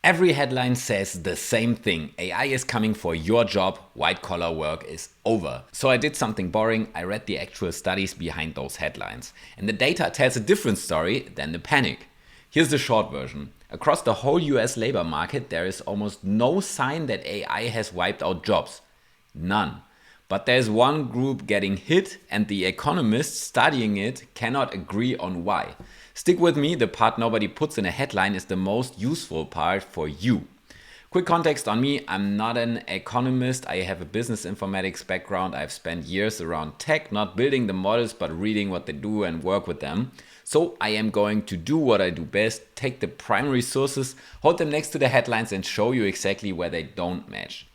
Every headline says the same thing. AI is coming for your job. White collar work is over. So I did something boring. I read the actual studies behind those headlines. And the data tells a different story than the panic. Here's the short version. Across the whole US labor market, there is almost no sign that AI has wiped out jobs. None. But there's one group getting hit, and the economists studying it cannot agree on why. Stick with me, the part nobody puts in a headline is the most useful part for you. Quick context on me, I'm not an economist, I have a business informatics background, I've spent years around tech, not building the models but reading what they do and work with them. So I am going to do what I do best, take the primary sources, hold them next to the headlines and show you exactly where they don't match.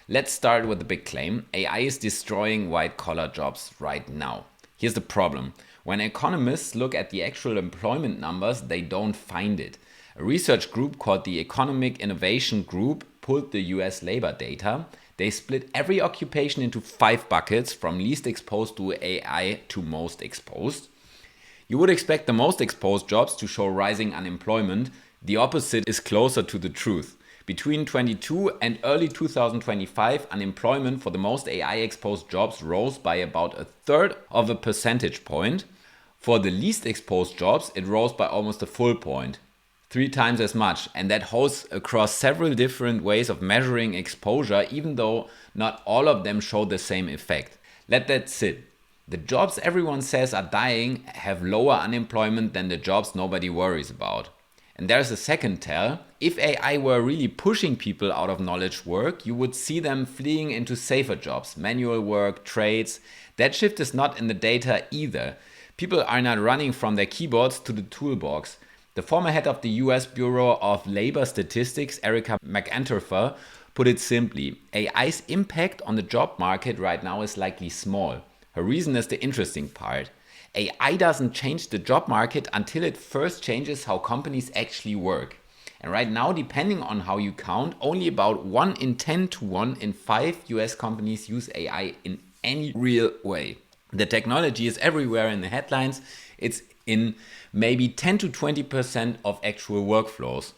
Let's start with the big claim. AI is destroying white-collar jobs right now. Here's the problem. When economists look at the actual employment numbers, they don't find it. A research group called the Economic Innovation Group pulled the US labor data. They split every occupation into 5 buckets, from least exposed to AI to most exposed. You would expect the most exposed jobs to show rising unemployment. The opposite is closer to the truth. Between 2022 and early 2025, unemployment for the most AI-exposed jobs rose by about 1/3 of a percentage point. For the least exposed jobs, it rose by almost a full point, 3 times as much. And that holds across several different ways of measuring exposure, even though not all of them show the same effect. Let that sit. The jobs everyone says are dying have lower unemployment than the jobs nobody worries about. And there's a second tell. If AI were really pushing people out of knowledge work, you would see them fleeing into safer jobs, manual work, trades. That shift is not in the data either. People are not running from their keyboards to the toolbox. The former head of the US Bureau of Labor Statistics, Erica McAnterfer, put it simply, AI's impact on the job market right now is likely small. Her reason is the interesting part. AI doesn't change the job market until it first changes how companies actually work. And right now, depending on how you count, only about 1 in 10 to 1 in 5 US companies use AI in any real way. The technology is everywhere in the headlines. It's in maybe 10 to 20% of actual workflows.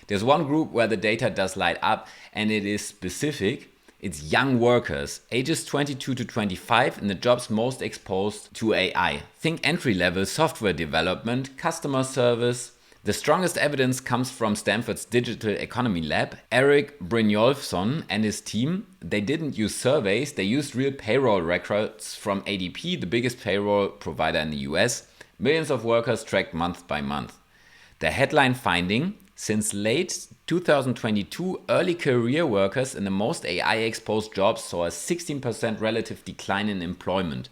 There's one group where the data does light up, and it is specific. It's young workers, ages 22 to 25, in the jobs most exposed to AI. Think entry-level software development, customer service. The strongest evidence comes from Stanford's Digital Economy Lab. Eric Brynjolfsson and his team, they didn't use surveys, they used real payroll records from ADP, the biggest payroll provider in the US. Millions of workers tracked month by month. The headline finding: since late 2022, early career workers in the most AI-exposed jobs saw a 16% relative decline in employment.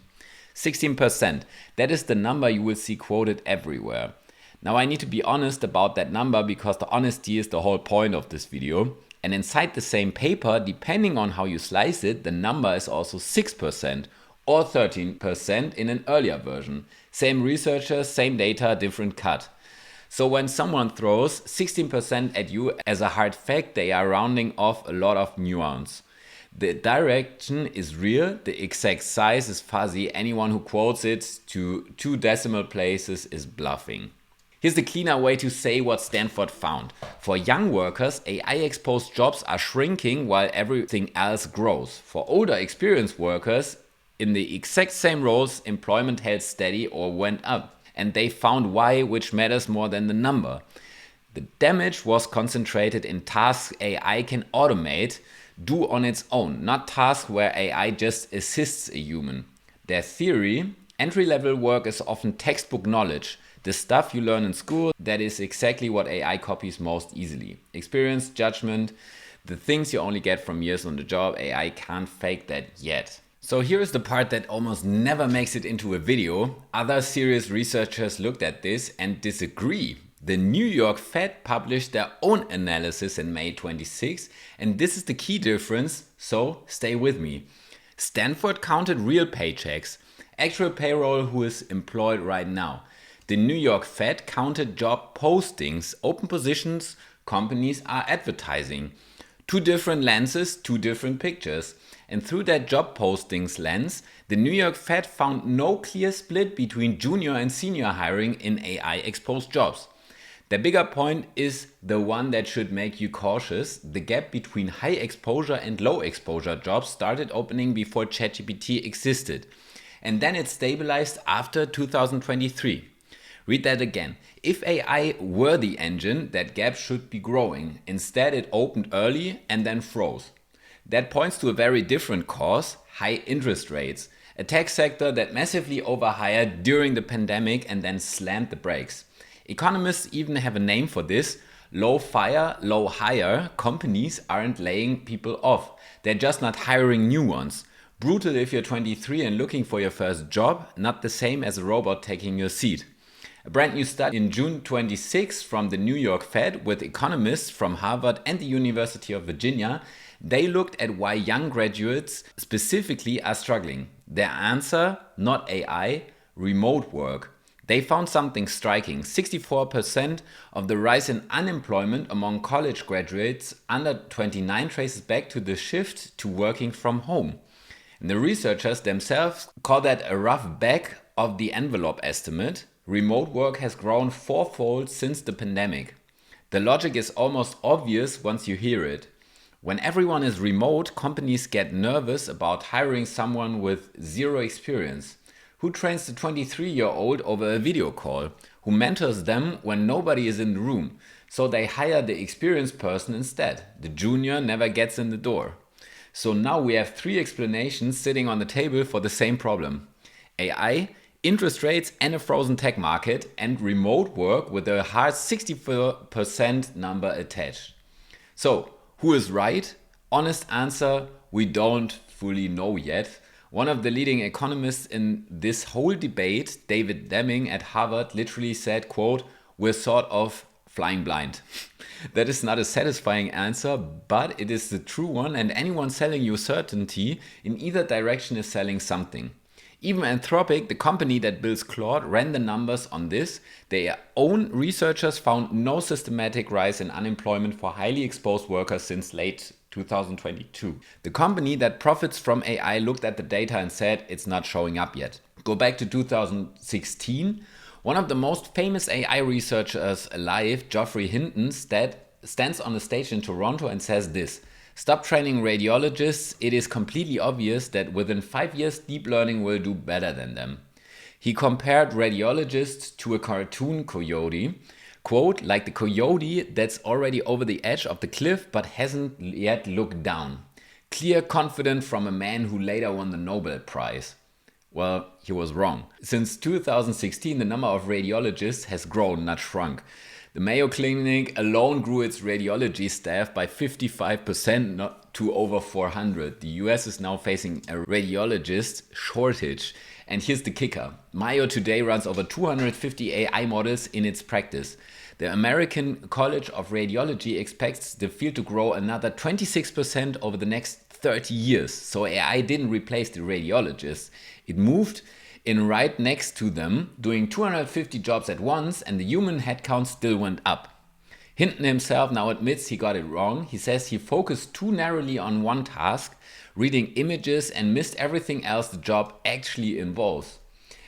16%. That is the number you will see quoted everywhere. Now I need to be honest about that number because the honesty is the whole point of this video. And inside the same paper, depending on how you slice it, the number is also 6% or 13% in an earlier version. Same researchers, same data, different cut. So when someone throws 16% at you as a hard fact, they are rounding off a lot of nuance. The direction is real, the exact size is fuzzy. Anyone who quotes it to 2 decimal places is bluffing. Here's the cleaner way to say what Stanford found. For young workers, AI-exposed jobs are shrinking while everything else grows. For older, experienced workers, in the exact same roles, employment held steady or went up. And they found why, which matters more than the number. The damage was concentrated in tasks AI can automate, do on its own, not tasks where AI just assists a human. Their theory: entry-level work is often textbook knowledge. The stuff you learn in school, that is exactly what AI copies most easily. Experience, judgment, the things you only get from years on the job, AI can't fake that yet. So here is the part that almost never makes it into a video. Other serious researchers looked at this and disagree. The New York Fed published their own analysis in May 26, and this is the key difference, so stay with me. Stanford counted real paychecks, actual payroll who is employed right now. The New York Fed counted job postings, open positions companies are advertising. 2 different lenses, 2 different pictures. And through that job postings lens, the New York Fed found no clear split between junior and senior hiring in AI-exposed jobs. The bigger point is the one that should make you cautious. The gap between high exposure and low exposure jobs started opening before ChatGPT existed. And then it stabilized after 2023. Read that again. If AI were the engine, that gap should be growing. Instead, it opened early and then froze. That points to a very different cause: high interest rates. A tech sector that massively overhired during the pandemic and then slammed the brakes. Economists even have a name for this. Low fire, low hire. Companies aren't laying people off. They're just not hiring new ones. Brutal if you're 23 and looking for your first job, not the same as a robot taking your seat. A brand new study in June 26 from the New York Fed with economists from Harvard and the University of Virginia. They looked at why young graduates specifically are struggling. Their answer: not AI, remote work. They found something striking. 64% of the rise in unemployment among college graduates under 29 traces back to the shift to working from home. And the researchers themselves call that a rough back of the envelope estimate. Remote work has grown fourfold since the pandemic. The logic is almost obvious once you hear it. When everyone is remote, companies get nervous about hiring someone with zero experience. Who trains the 23-year-old over a video call? Who mentors them when nobody is in the room? So they hire the experienced person instead. The junior never gets in the door. So now we have three explanations sitting on the table for the same problem: AI, interest rates and a frozen tech market, and remote work with a hard 64% number attached. So, who is right? Honest answer: we don't fully know yet. One of the leading economists in this whole debate, David Deming at Harvard, literally said, quote, "We're sort of flying blind." That is not a satisfying answer, but it is the true one, and anyone selling you certainty in either direction is selling something. Even Anthropic, the company that builds Claude, ran the numbers on this. Their own researchers found no systematic rise in unemployment for highly exposed workers since late 2022. The company that profits from AI looked at the data and said it's not showing up yet. Go back to 2016. One of the most famous AI researchers alive, Geoffrey Hinton, stands on a stage in Toronto and says this: "Stop training radiologists. It is completely obvious that within 5 years, deep learning will do better than them." He compared radiologists to a cartoon coyote, quote, "like the coyote that's already over the edge of the cliff but hasn't yet looked down. Clear, confident from a man who later won the Nobel Prize." Well, he was wrong. Since 2016, the number of radiologists has grown, not shrunk. The Mayo Clinic alone grew its radiology staff by 55% to over 400. The US is now facing a radiologist shortage. And here's the kicker: Mayo today runs over 250 AI models in its practice. The American College of Radiology expects the field to grow another 26% over the next 30 years. So AI didn't replace the radiologists. It moved in right next to them, doing 250 jobs at once, and the human headcount still went up. Hinton himself now admits he got it wrong. He says he focused too narrowly on one task, reading images, and missed everything else the job actually involves.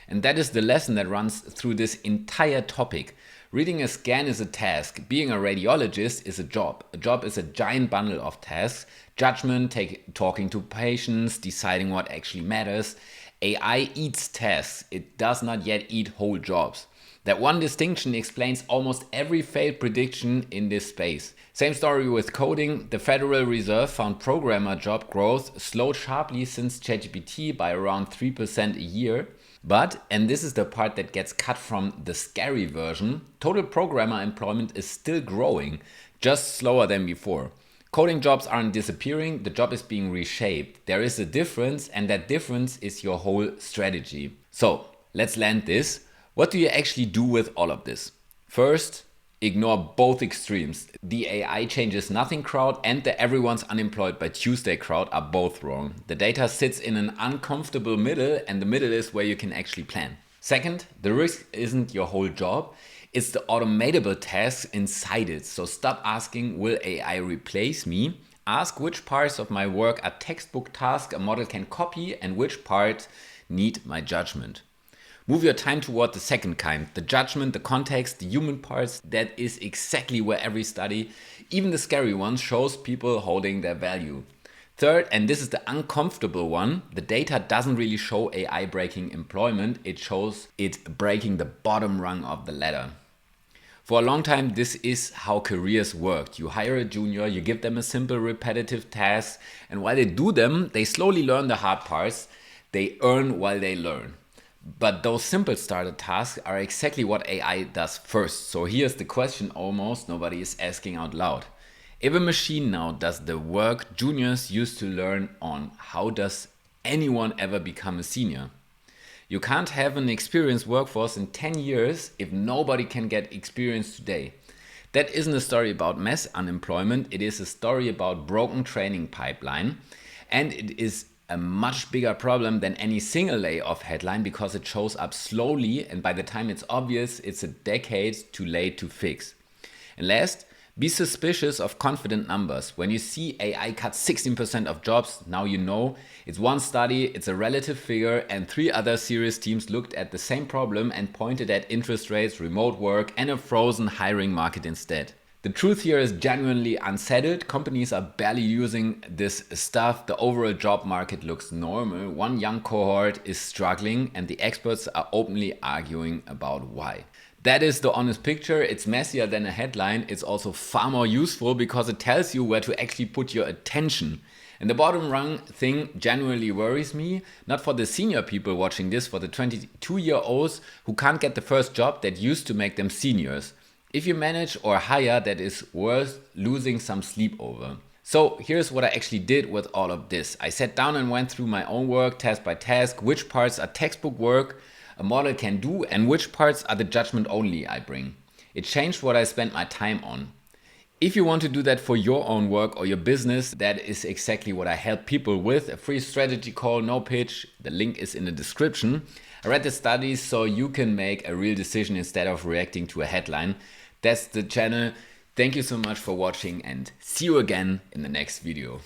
And that is the lesson that runs through this entire topic. Reading a scan is a task. Being a radiologist is a job. A job is a giant bundle of tasks: judgment, talking to patients, deciding what actually matters. AI eats tasks. It does not yet eat whole jobs. That one distinction explains almost every failed prediction in this space. Same story with coding. The Federal Reserve found programmer job growth slowed sharply since ChatGPT by around 3% a year. But, and this is the part that gets cut from the scary version, total programmer employment is still growing, just slower than before. Coding jobs aren't disappearing, the job is being reshaped. There is a difference, and that difference is your whole strategy. So, let's land this. What do you actually do with all of this? First, ignore both extremes. The AI changes nothing crowd and the everyone's unemployed by Tuesday crowd are both wrong. The data sits in an uncomfortable middle, and the middle is where you can actually plan. Second, the risk isn't your whole job. It's the automatable tasks inside it. So stop asking, will AI replace me? Ask which parts of my work are textbook tasks a model can copy and which parts need my judgment. Move your time toward the second kind, the judgment, the context, the human parts. That is exactly where every study, even the scary ones, shows people holding their value. Third, and this is the uncomfortable one, the data doesn't really show AI breaking employment, it shows it breaking the bottom rung of the ladder. For a long time, this is how careers worked. You hire a junior, you give them a simple repetitive task, and while they do them, they slowly learn the hard parts. They earn while they learn. But those simple starter tasks are exactly what AI does first. So here's the question almost nobody is asking out loud. If a machine now does the work juniors used to learn on, how does anyone ever become a senior? You can't have an experienced workforce in 10 years if nobody can get experience today. That isn't a story about mass unemployment, it is a story about broken training pipeline, and it is a much bigger problem than any single layoff headline because it shows up slowly, and by the time it's obvious, it's a decade too late to fix. And last, be suspicious of confident numbers. When you see AI cut 16% of jobs, now you know it's one study, it's a relative figure, and 3 other serious teams looked at the same problem and pointed at interest rates, remote work, and a frozen hiring market instead. The truth here is genuinely unsettled. Companies are barely using this stuff. The overall job market looks normal. One young cohort is struggling, and the experts are openly arguing about why. That is the honest picture. It's messier than a headline. It's also far more useful because it tells you where to actually put your attention. And the bottom rung thing genuinely worries me, not for the senior people watching this, for the 22-year-olds who can't get the first job that used to make them seniors. If you manage or hire, that is worth losing some sleep over. So here's what I actually did with all of this. I sat down and went through my own work task by task, which parts are textbook work a model can do and which parts are the judgment only I bring. It changed what I spent my time on. If you want to do that for your own work or your business, that is exactly what I help people with. A free strategy call, no pitch. The link is in the description. I read the studies so you can make a real decision instead of reacting to a headline. That's the channel. Thank you so much for watching and see you again in the next video.